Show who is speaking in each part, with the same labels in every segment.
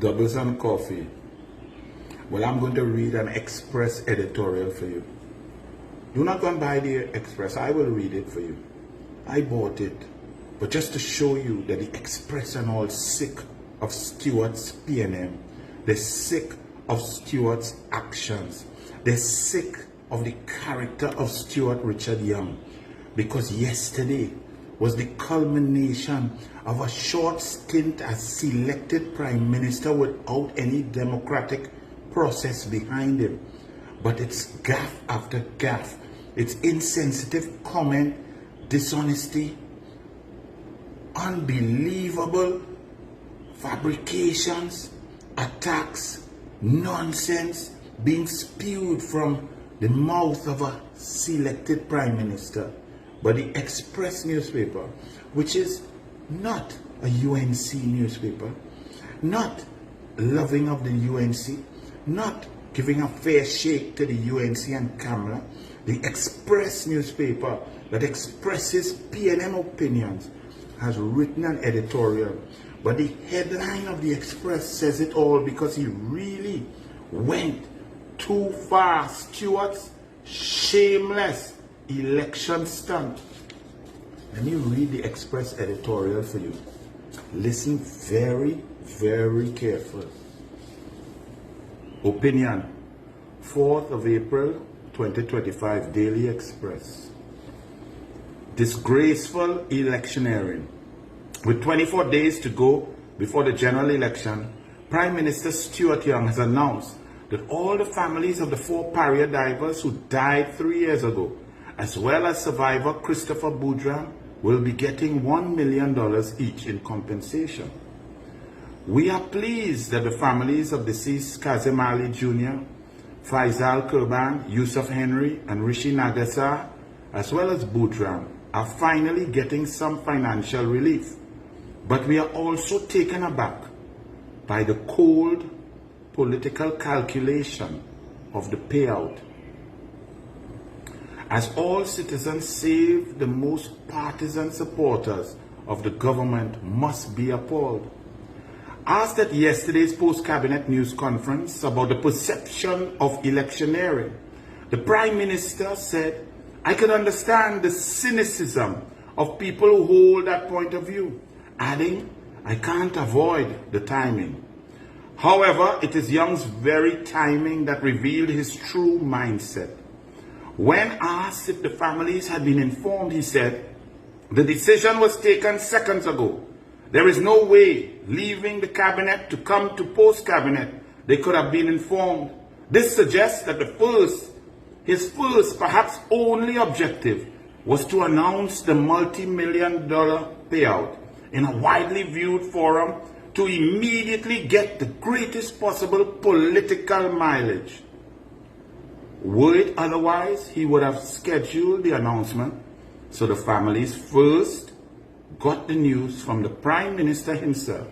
Speaker 1: Doubles and coffee. Well, I'm going to read an Express editorial for you. Do not go and buy the Express. I will read it for you. I bought it. But just to show you that the Express and all sick of Stuart's PNM. They're sick of Stuart's actions. They're sick of the character of Stuart Richard Young. Because yesterday was the culmination of a short stint as selected Prime Minister without any democratic process behind him. But it's gaffe after gaffe. It's insensitive comment, dishonesty, unbelievable fabrications, attacks, nonsense being spewed from the mouth of a selected Prime Minister. But the Express newspaper, which is not a UNC newspaper, not loving of the UNC, not giving a fair shake to the UNC and Kamala, the Express newspaper that expresses PNM opinions has written an editorial. But the headline of the Express says it all because he really went too far. Stuart's shameless election stunt. Let me read the Express editorial for you. Listen very, very carefully. Opinion, 4th of April 2025, Daily Express. Disgraceful electioneering. With 24 days to go before the general election, Prime Minister Stuart Young has announced that all the families of the 4 pariah divers who died 3 years ago, as well as survivor Christopher Boudram, will be getting $1 million each in compensation. We are pleased that the families of deceased Kazim Ali Jr., Faisal Kurban, Yusuf Henry, and Rishi Nagasar, as well as Boudram, are finally getting some financial relief. But we are also taken aback by the cold political calculation of the payout. As all citizens, save the most partisan supporters of the government, must be appalled. Asked at yesterday's post-cabinet news conference about the perception of electioneering, the Prime Minister said, "I can understand the cynicism of people who hold that point of view," adding, "I can't avoid the timing." However, it is Young's very timing that revealed his true mindset. When asked if the families had been informed, he said, "The decision was taken seconds ago. There is no way, leaving the cabinet to come to post-cabinet, they could have been informed. This suggests that his first, perhaps only objective was to announce the multi-million-dollar payout in a widely viewed forum to immediately get the greatest possible political mileage. Were it otherwise, he would have scheduled the announcement so the families first got the news from the Prime Minister himself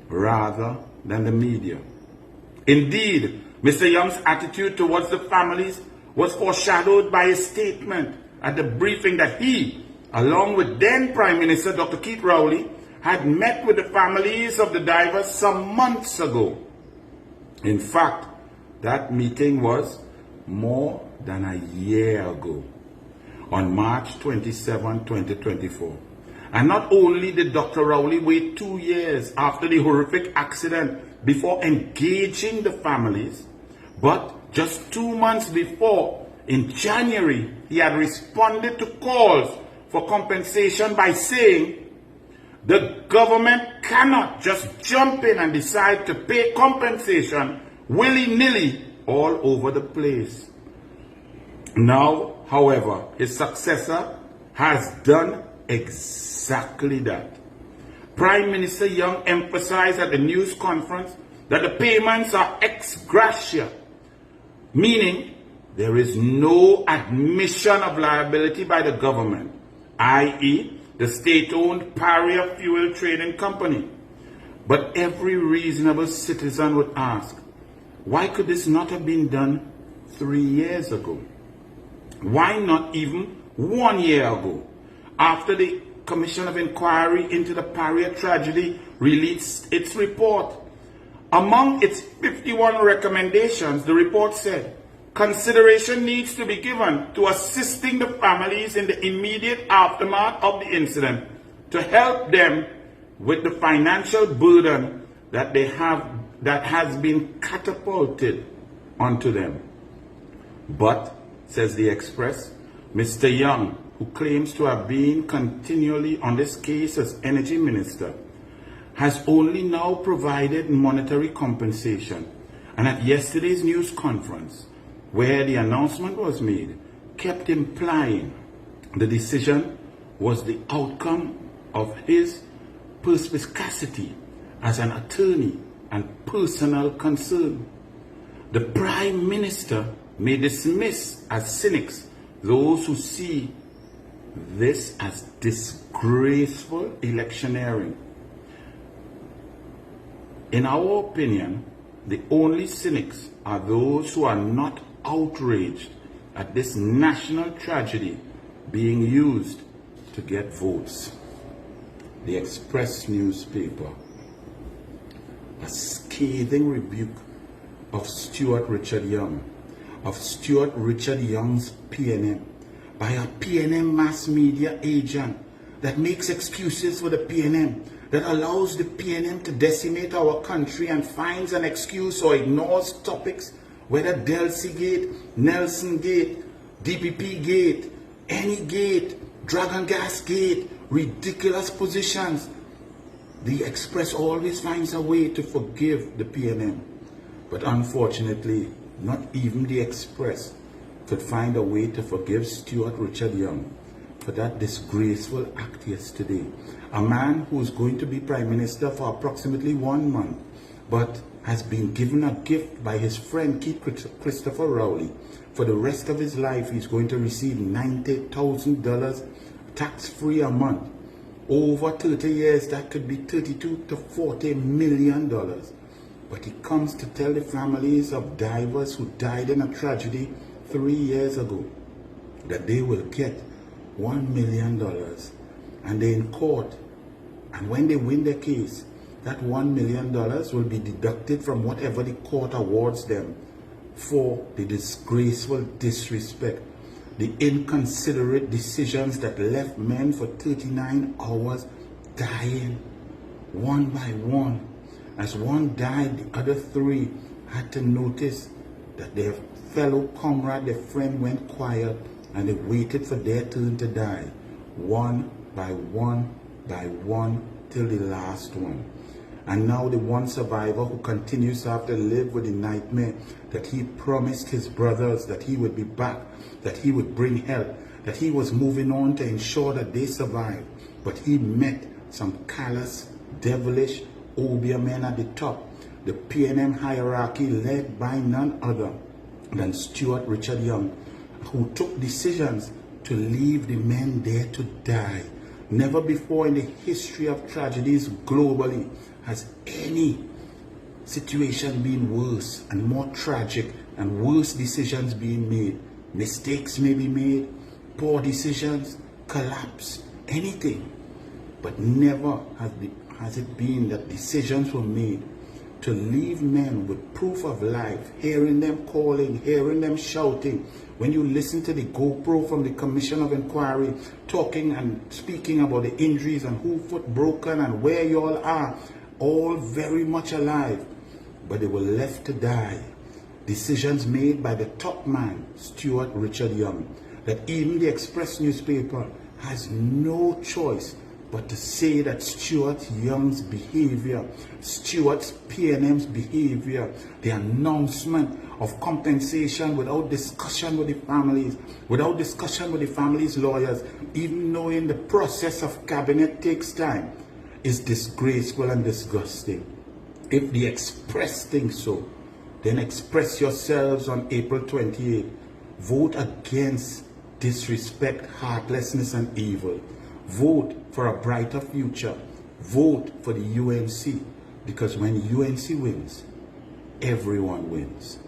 Speaker 1: rather than the media." Indeed, Mr. Young's attitude towards the families was foreshadowed by his statement at the briefing that he, along with then Prime Minister Dr. Keith Rowley, had met with the families of the divers some months ago. In fact, that meeting was more than a year ago, on March 27, 2024. And not only did Dr. Rowley wait 2 years after the horrific accident before engaging the families, but just 2 months before, in January, he had responded to calls for compensation by saying, "The government cannot just jump in and decide to pay compensation willy-nilly all over the place." Now, however, his successor has done exactly that. Prime Minister Young emphasized at the news conference that the payments are ex gratia, meaning there is no admission of liability by the government, i.e., the state-owned Pariah Fuel Trading Company. But every reasonable citizen would ask, why could this not have been done 3 years ago? Why not even 1 year ago, after the Commission of Inquiry into the Pariah tragedy released its report? Among its 51 recommendations, the report said, consideration needs to be given to assisting the families in the immediate aftermath of the incident to help them with the financial burden that has been catapulted onto them. But, says the Express, Mr. Young, who claims to have been continually on this case as Energy Minister, has only now provided monetary compensation, and at yesterday's news conference, where the announcement was made, kept implying the decision was the outcome of his perspicacity as an attorney and personal concern. The Prime Minister may dismiss as cynics those who see this as disgraceful electioneering. In our opinion, the only cynics are those who are not outraged at this national tragedy being used to get votes. The Express newspaper, a scathing rebuke of Stuart Richard Young, of Stuart Richard Young's PNM, by a PNM mass media agent that makes excuses for the PNM, that allows the PNM to decimate our country and finds an excuse or ignores topics, whether Delcy Gate, Nelson Gate, DPP Gate, any gate, Dragon Gas Gate, ridiculous positions. The Express always finds a way to forgive the PNM. But unfortunately, not even the Express could find a way to forgive Stuart Richard Young for that disgraceful act yesterday. A man who is going to be Prime Minister for approximately 1 month, but has been given a gift by his friend Keith Christopher Rowley. For the rest of his life, he's going to receive $90,000 tax-free a month. Over 30 years, that could be $32 to $40 million. But he comes to tell the families of divers who died in a tragedy 3 years ago that they will get $1 million. And they're in court. And when they win their case, that $1 million will be deducted from whatever the court awards them for the disgraceful disrespect, the inconsiderate decisions that left men for 39 hours dying one by one. As one died, the other 3 had to notice that their fellow comrade, their friend, went quiet, and they waited for their turn to die, one by one, till the last one. And now the one survivor who continues to have to live with the nightmare that he promised his brothers that he would be back, that he would bring help, that he was moving on to ensure that they survive. But he met some callous, devilish, obeah men at the top, the PNM hierarchy led by none other than Stuart Richard Young, who took decisions to leave the men there to die. Never before in the history of tragedies globally has any situation been worse and more tragic and worse decisions being made. Mistakes may be made, poor decisions, collapse, anything. But never has it been that decisions were made to leave men with proof of life, hearing them calling, hearing them shouting. When you listen to the GoPro from the Commission of Inquiry talking and speaking about the injuries and who foot broken and where you all are, all very much alive, but they were left to die. Decisions made by the top man, Stuart Richard Young, that even the Express newspaper has no choice but to say that Stuart Young's behavior, Stuart's PNM's behavior, the announcement of compensation without discussion with the families, without discussion with the families' lawyers, even knowing the process of cabinet takes time, is disgraceful and disgusting. If the Express thinks so, then express yourselves on April 28th. Vote against disrespect, heartlessness, and evil. Vote for a brighter future. Vote for the UNC, because when UNC wins, everyone wins.